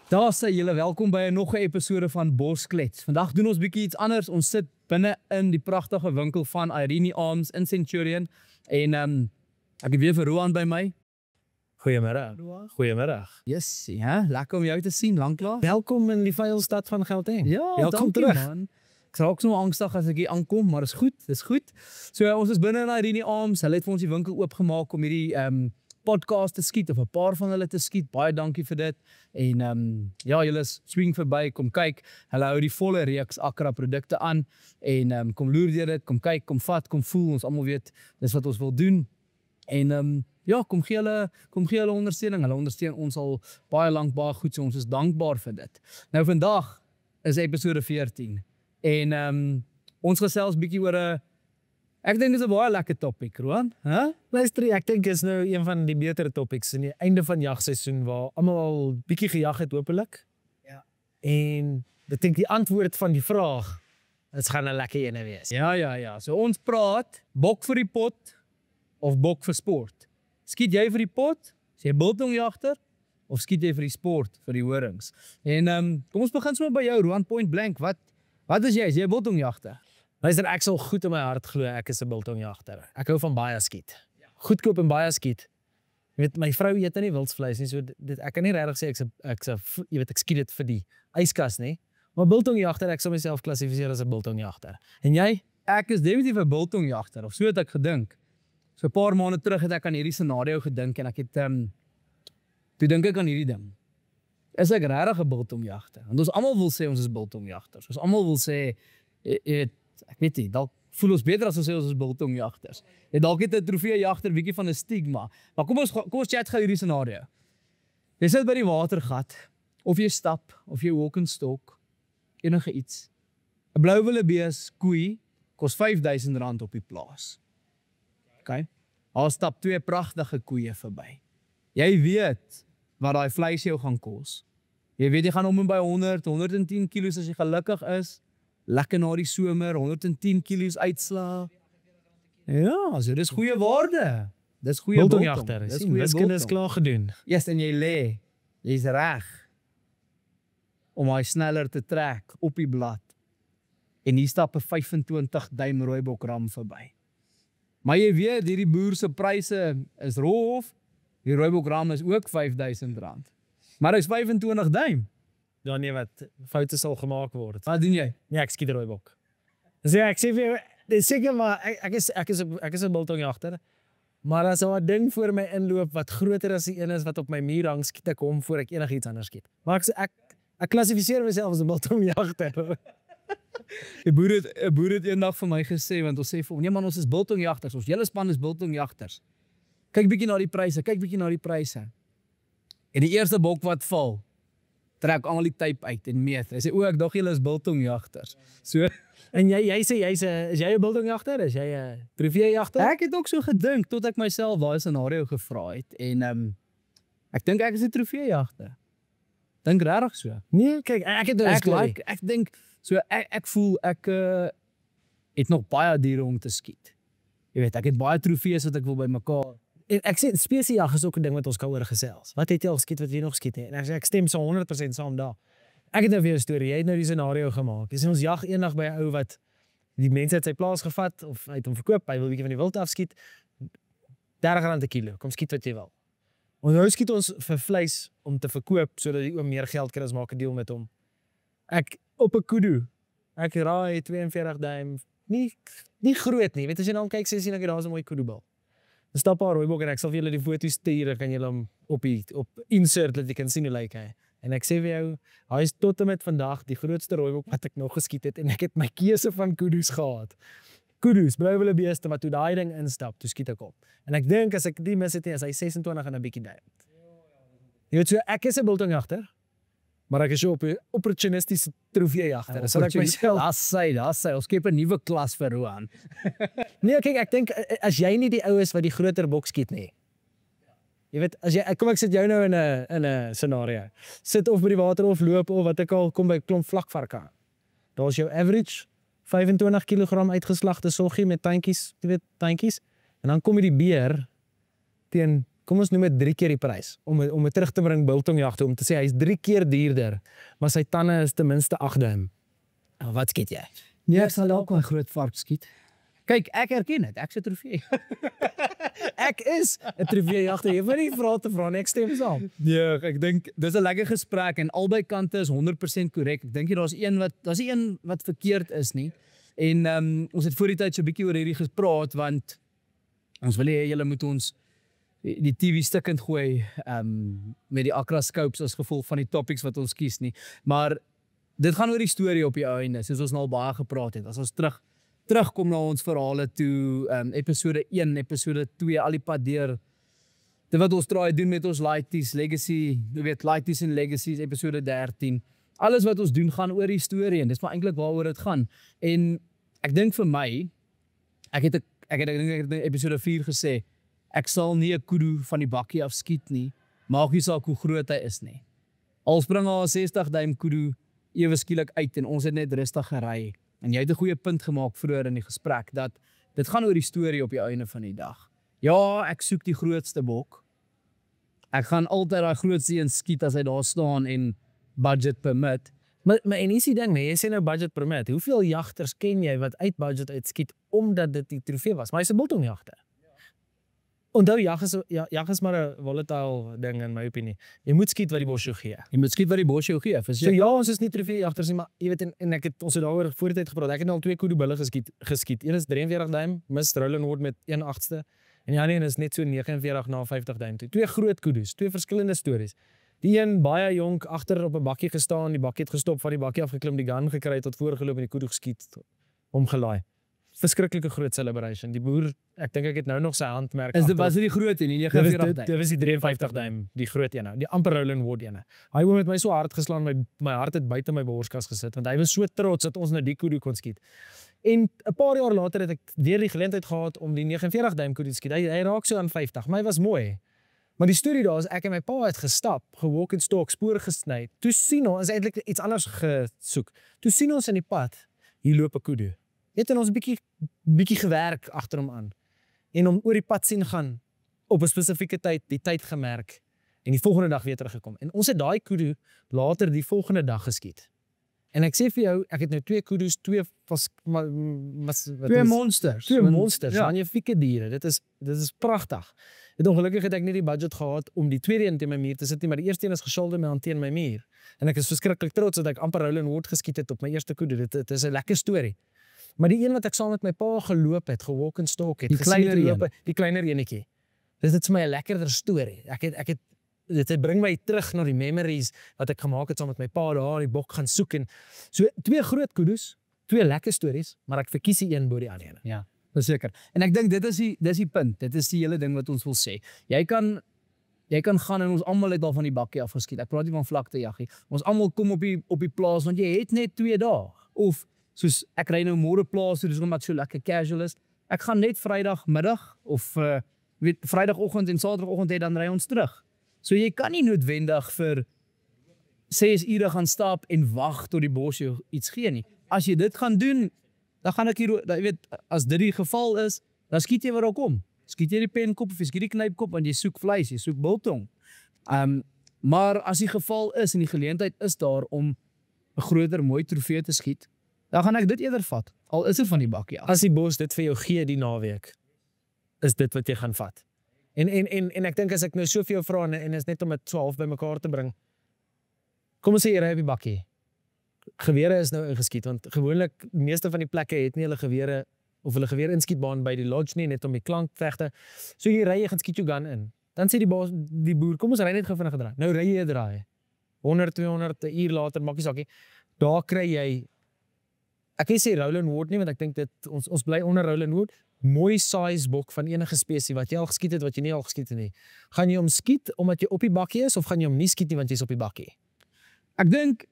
Daar sê julle welkom by nog 'n episode van Bosklets. Vandag doen ons bietjie iets anders. Ons sit binne in die pragtige winkel van Irene Arms in Centurion en ek het weer vir Roan by my. Goeiemiddag. Goeiemiddag. Yes, ja, lekker om jou te sien, lanklaas. Welkom in die vuil stad van Gauteng. Ja, welkom dankie, terug. Man. Ek raak so angstig as ek hier aankom, maar dis goed. So ons is binne in Irene Arms. Hulle het vir ons die winkel oopgemaak om hierdie podcast te skiet of 'n paar van hulle te skiet. Baie dankie vir dit. En ja, julle swing verby, kom kyk. Hulle hou die volle reeks Accra produkte aan en kom loer deur dit, kom kyk, kom vat, kom voel. Ons almal weet dis wat ons wil doen. En ja, kom gee hulle ondersteuning. Hulle ondersteun ons al baie lank, baie goed. So ons is dankbaar vir dit. Nou vandag is episode 14 en ons gesels bietjie oor ek dink dit is 'n baie lekker topic, Roan. Luister, ek dink is nou een van die betere topics in die einde van jagseisoen waar almal al bietjie gejag het hopelik. Ja. En ek dink die antwoord van die vraag, dit gaan 'n lekker ene wees. Ja. So ons praat bok vir die pot of bok vir sport. Skiet jy vir die pot? Is jy 'n biltongjagter of skiet jy vir die sport, vir die horings? En kom ons begin sommer by jou, Roan, point blank. Wat is jy? Is jy 'n biltongjagter? Luister, ek sal goed in my hart glo ek is 'n biltongjagter. Ek hou van baie skiet. Goedkoop en baie skiet. Jy weet, my vrou eet nie wildsvleis nie, so dit ek kan nie regtig sê ek skiet dit vir die yskas nie. Maar biltongjagter, ek sal myself klassifiseer as 'n biltongjagter. En jy? Ek is definitief 'n biltongjagter, of so het ek gedink. So 'n paar maande terug het ek aan hierdie scenario gedink en ek het toe dink ek aan hierdie ding. Is ek regtig 'n biltongjagter? Want ons almal wil sê ons is biltongjagters. Ons almal wil sê ek weet nie, dalk voel ons beter as ons sê ons is biltongjagters. Dalk het 'n trofeejagter bietjie van 'n stigma. Maar kom ons chat gou hierdie scenario. Jy sit by die watergat of jy stap of jy walk and stalk, enige iets. 'n Blou wildebees koei kos R5000 op die plaas. OK. Daar stap twee pragtige koeie verby. Jy weet wat daai vleis jou gaan kos. Jy weet jy gaan om en by 110 kilos as jy gelukkig is. Lekker na die somer, 110 kilos uitslaa. Ja, so dis goeie waarde. Dis goeie biltongjagter. Dis goeie wiskunde is klaar gedoen. Yes, en jy lê. Jy's reg om hy sneller te trek op die blad. En hier stap 'n 25 duim rooibok ram verby. Maar jy weet, hierdie boer se pryse is rof. Die rooibok ram is ook R5000. Maar hy's 25 duim. Ja nee, wat foute sal gemaak word. Wat doen jy? Nee, ek skiet rooibok. So ek sê vir jou, dis seker maar ek is 'n biltongjagter. Maar as daar 'n ding voor my inloop wat groter as die een is wat op my muur hang, skiet ek hom voor ek enigiets anders skiet. Maar ek klassifiseer myself as 'n biltongjagter. 'n boer het eendag vir my gesê, want ons sê vir hom, nee man, ons is biltongjagters, ons hele span is biltongjagters. Kyk bietjie na die pryse. En die eerste bok wat val, trek almal die tape uit en meet. Hy sê, ek dink julle is biltongjagters. So, en jy sê is jy 'n biltongjagter? Is jy 'n trofeejagter? Ek het ook so gedink tot ek myself daai scenario gevra het en ek dink ek is 'n trofeejagter. Dink regtig so. Nee, kyk, ek het ek dink so ek voel ek het nog baie diere om te skiet. Jy weet, ek het baie trofees wat ek wil bymekaar. En ek sê spesiejag is ook 'n ding wat ons kan oor gesels. Wat het jy al geskiet wat jy nog skiet nie? En ek stem so 100% saam daar. Ek het nou vir jou 'n storie. Jy het nou die scenario gemaak. Jy sê ons jag eendag by 'n ou wat die mense het sy plaas gevat of hy het hom verkoop. Hy wil 'n bietjie van die wild afskiet. R30 'n kilo. Kom skiet wat jy wil. Ons nou skiet ons vir vleis om te verkoop sodat die ou meer geld kry, ons maak 'n deal met hom. Ek op 'n kudu. Ek raai 42 duim. Nie groot nie. Weet as jy na hom kyk, sê ek daar's 'n mooi kudubil. Dan stap haar rooibok en ek sal vir julle die foto's stuur, kan julle hom op insert dat jy kan sien hoe lyk hy. En ek sê vir jou, hy is tot en met vandag die grootste rooibok wat ek nog geskiet het en ek het my keuse van kudus gehad. Kudus, blou wildebeeste, maar toe daai ding instap, toe skiet ek op. En ek dink as ek die mis het nie, as hy 26 en 'n bietjie duim. Jy weet so, ek is 'n biltongjagter, maar ek is so op 'n opportunistiese trofeejagter. Sal ek myself Daar sê, ons skep 'n nuwe klas vir Roan. Nee, kyk, ek dink as jy nie die ou is wat die groter bok skiet nie. Jy weet, as jy kom ek sit jou nou in 'n scenario. Sit of by die water of loop of wat ek al kom by klomp vlakvarke. Daar's jou average 25 kg uitgeslagte soggie met tandjies, jy weet, tandjies. En dan kom jy die beer teen kom ons noem dit 3 keer die prys, om het terug te bring biltongjagte, om te sê, hy is 3 keer duurder, maar sy tande is ten minste 8 duim. Nou, wat skiet jy? Nee, ek sal dalk 'n groot vark skiet. Kyk, ek erken dit, ek's 'n trofee. Ek is 'n trofeejagter, jy hoef nie vrae te vra nie, ek stem saam. Ja, ek dink dis 'n lekker gesprek en albei kante is 100% korrek. Ek dink daar's nie een wat verkeerd is nie. En ons het voor die tyd so 'n bietjie oor hierdie gepraat want ons wil hê julle moet ons die TV stukkend gooi met die Accra Scopes as gevolg van die topics wat ons kies nie. Maar dit gaan oor die storie op die einde, soos ons nou al baie gepraat het. As ons terugkom na ons verhale toe, episode 1, episode 2, al die pad deur. Dit wat ons draai doen met ons Lighties, Legacy, jy weet, Lighties en Legacies, episode 13. Alles wat ons doen gaan oor die storie en dis maar eintlik waaroor dit gaan. En ek dink vir my, ek het in episode 4 gesê, ek sal nie 'n kudu van die bakkie af skiet nie, maak nie saak hoe groot hy is nie. Al spring hy 'n 60 duim kudu ewe skielik uit en ons het net rustig gery. En jy het 'n goeie punt gemaak vroeër in die gesprek dat dit gaan oor die storie op die einde van die dag. Ja, ek soek die grootste bok. Ek gaan altyd daai grootste een skiet as hy daar staan en budget permit. Maar en is die ding, nee, jy sê nou budget permit. Hoeveel jagters ken jy wat uit budget uitskiet omdat dit die trofee was? Maar hy's 'n biltongjagter. Onthou, jag is maar 'n volatile ding in my opinie. Jy moet skiet wat die bos jou gee. Jy moet skiet wat die bos jou gee. So ja, ons is nie trofeejagters nie, maar jy weet en ons het daaroor voor die tyd gepraat. Ek het al 2 kudu bulle geskiet. Een is 43 duim, mis Roland Ward met 1/8ste en die ander een is net so 49 na 50 duim toe. 2 groot kudus, 2 verskillende stories. Die een baie jonk agter op 'n bakkie gestaan, die bakkie het gestop, van die bakkie afgeklim, die gun gekry tot voorgeloop en die kudu geskiet, omgelaai. Verskriklike groot celebration. Die boer, ek dink ek het nou nog sy handmerk. Was dit die groot een, die 49 duim? Dit was die 53 duim, die groot een nou, die amper Roland Ward een. Hy het met my so hard geslaan, my hart het buite my borskas gesit, want hy was so trots dat ons nou die kudu kon skiet. En 'n paar jaar later het ek weer die geleentheid gehad om die 49 duim kudu te skiet. Hy raak so aan 50, maar hy was mooi. Maar die storie daar is, ek en my pa het gestap, gewalk en stalk, spoor gesny. Toe sien ons eintlik iets anders gesoek. Toe sien ons in die pad, hier loop 'n kudu. Het ons bietjie gewerk agter hom aan. En hom oor die pad sien gaan op 'n spesifieke tyd, die tyd gemerk en die volgende dag weer teruggekom. En ons het daai kudu later die volgende dag geskiet. En ek sê vir jou, ek het nou 2 kudus, 2 monsters. 2 monsters, ja. magnifieke diere. Dit is pragtig. Ongelukkig het ek nie die budget gehad om die tweede een teen my muur te sit nie, maar die eerste een is geshoulder met teen my muur. En ek is verskriklik trots dat ek amper Roland Ward geskiet het op my eerste kudu. Dit is 'n lekker storie. Maar die een wat ek saam met my pa geloop het, gewalk en stalk het, die kleiner enetjie. Dit is vir my 'n lekkerder storie. Dit bring my terug na die memories wat ek gemaak het saam met my pa daar in die bok gaan soek en so 2 groot kudus, 2 lekker stories, maar ek verkies die een bo die ander. Ja, verseker. En ek dink dis die punt. Dit is die hele ding wat ons wil sê. Jy kan gaan en ons almal het al van die bakkie afgeskiet. Ek praat nie van vlakte jaggie. Ons almal kom op die plaas want jy het net 2 dae. Of soos ek ry nou môre plaas toe, dis omdat so lekker casual is. Ek gaan net Vrydagmiddag of Vrydagoggend en Saterdagoggend het dan ry ons terug. So jy kan nie noodwendig vir 6 ure gaan stap en wag tot die bos jou iets gee nie. As jy dit gaan doen, dan gaan ek hier, jy weet, as dit die geval is, dan skiet jy waar daar kom. Skiet jy die penkop of jy skiet die knypkop want jy soek vleis, jy soek biltong. Maar as die geval is en die geleentheid is daar om 'n groter mooi trofee te skiet, dan gaan ek dit eerder vat. Al is dit van die bakkie af. As die bos dit vir jou gee die naweek, is dit wat jy gaan vat. En ek dink as ek nou so vir jou vra en is net om dit so half bymekaar te bring. Kom ons sê jy ry op die bakkie. Gewere is nou ingeskiet want gewoonlik die meeste van die plekke het nie hulle gewere of hulle geweer inskietbaan by die lodge nie, net om die klankvegte. So jy ry, jy gaan skiet jou gun in. Dan sê die boer, kom ons ry net gou vinnig 'n draai. Nou ry jy 'n draai. 100, 200 'n uur later maak nie saak nie. Daar kry jy, ek sê Roland Ward nie, want ek dink dit ons bly onder Roland Ward. Mooi size bok van enige spesie wat jy al geskiet het, wat jy nie al geskiet het nie. Gaan jy hom skiet omdat jy op die bakkie is of gaan jy hom nie skiet nie want jy's op die bakkie? Ek dink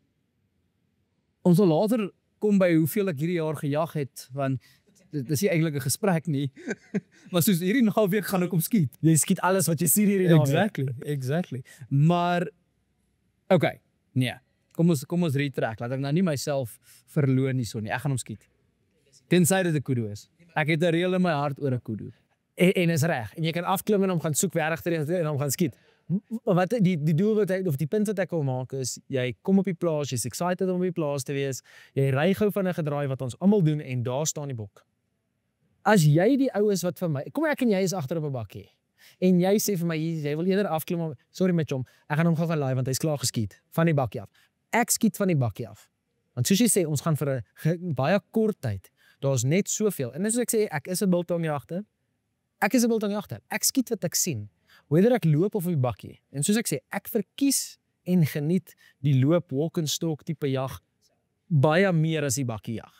ons sal later kom by hoeveel ek hierdie jaar gejag het, want dit is nie eintlik 'n gesprek nie. Maar soos hierdie naweek gaan ek hom skiet. Jy skiet alles wat jy sien hierdie naweek. Exactly. Maar okay, nee. Kom ons retrack. Laat ek nou nie myself verloon hierso nie. Ek gaan hom skiet. Tensy dit 'n kudu is. Ek het 'n reël in my hart oor 'n kudu. En is reg. En jy kan afklim en hom gaan soek weer regter en hom gaan skiet. Wat die doel wat hy of die punt wat ek wil maak is jy kom op die plaas, jy's excited om op die plaas te wees. Jy ry gou van 'n gedraai wat ons almal doen en daar staan die bok. As jy die ou is wat vir my, kom ek en jy is agter op 'n bakkie. En jy sê vir my jy wil eerder afklim om sorry met hom, ek gaan hom gou gaan laai want hy's klaar geskiet van die bakkie af. Ek skiet van die bakkie af. Want soos jy sê ons gaan vir 'n baie kort tyd. Daar's net soveel. En soos ek sê ek is 'n biltongjagter. Ek skiet wat ek sien. Whether ek loop of op die bakkie. En soos ek sê, ek verkies en geniet die loop, walk and stalk tipe jag baie meer as die bakkie jag.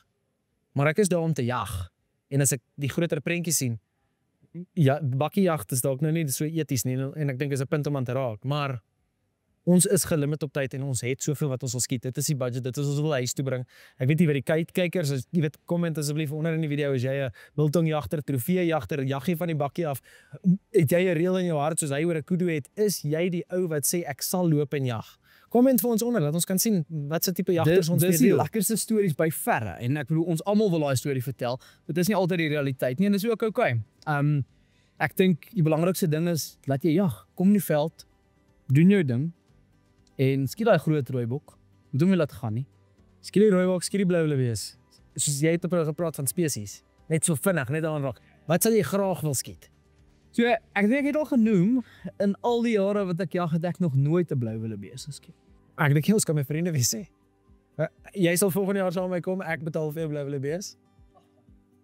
Maar ek is daar om te jag. En as ek die groter prentjie sien, ja, bakkiejag is dalk nou nie so eties nie en ek dink is 'n punt om aan te raak, maar ons is gelimit op tyd en ons het soveel wat ons wil skiet. Dit is die budget, dit is ons wil huis toe bring. Ek weet nie wat die kykers, jy weet, comment asseblief onder in die video as jy 'n biltongjagter, trofeejagter, jag jy van die bakkie af. Het jy 'n reël in jou hart soos hy oor 'n kudu het? Is jy die ou wat sê ek sal loop en jag? Comment vir ons onder, laat ons kan sien wat se tipe jagters ons dis die lekkerste stories by verre en ek bedoel ons almal wil daai storie vertel. Dit is nie altyd die realiteit nie en dis ook okay. Ek dink die belangrikste ding is laat jy jag, kom in die veld, doen jou ding en skiet daai groot rooibok. Doen jy laat gaan nie. Skiet die rooibok, skiet die blou wildebees. Soos jy het gepraat van spesies. Net so vinnig, net aanraak. Wat sal jy graag wil skiet? So ek dink ek het al genoem in al die jare wat ek jag het ek nog nooit 'n blou wildebees geskiet. Ek dink ons kan my vriende wees sê. Jy sal volgende jaar saam met my kom, ek betaal vir jou blou wildebees.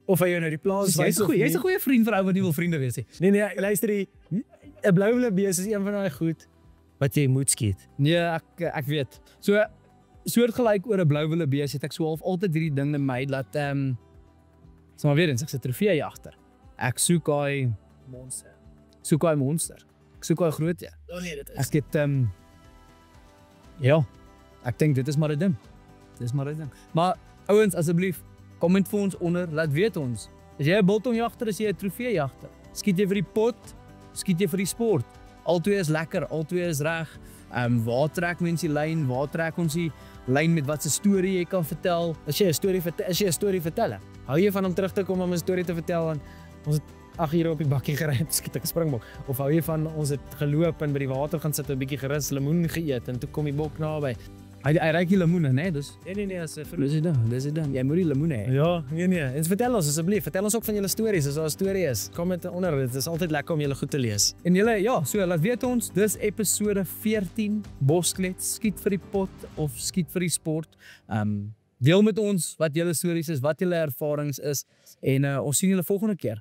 Of hy jou nou die plaas Jy's 'n goeie vriend vir ou wat nie wil vriende wees nie. Nee, luister die 'n blou wildebees is een van daai goed wat jy moet skiet. Nee, ek weet. So soortgelyk oor 'n blou wildebees het ek so half altyd hierdie ding in my dat so maar weer eens ek's 'n trofeejagter. Ek soek daai monster. Ek soek daai groot een. Oh nee, dit is. Ek het ja, ek dink dit is maar 'n ding. Maar ouens asseblief comment vir ons onder, laat weet ons. Is jy 'n biltongjagter, is jy 'n trofeejagter? Skiet jy vir die pot? Skiet jy vir die sport? Albei is lekker, albei is reg. Waar trek mense die lyn? Waar trek ons die lyn met wat se storie jy kan vertel? As jy 'n storie vertel, hou jy van om terug te kom om 'n storie te vertel aan ons het 8 ure op die bakkie gery en skiet ek 'n springbok of hou jy van ons het geloop en by die water gaan sit en 'n bietjie gerus lemoen geëet en toe kom die bok naby. Hy ruik die lemoene, né? Dus Nee, as 'n dis dit dan. Jy moet die lemoene hê. Ja, nee. En vertel ons asseblief, vertel ons ook van julle stories as daar 'n storie is. Comment onder, dit is altyd lekker om julle goed te lees. En julle ja, so laat weet ons, dis episode 14 Bosklets, skiet vir die pot of skiet vir die sport. Deel met ons wat julle stories is, wat julle ervarings is en ons sien julle volgende keer.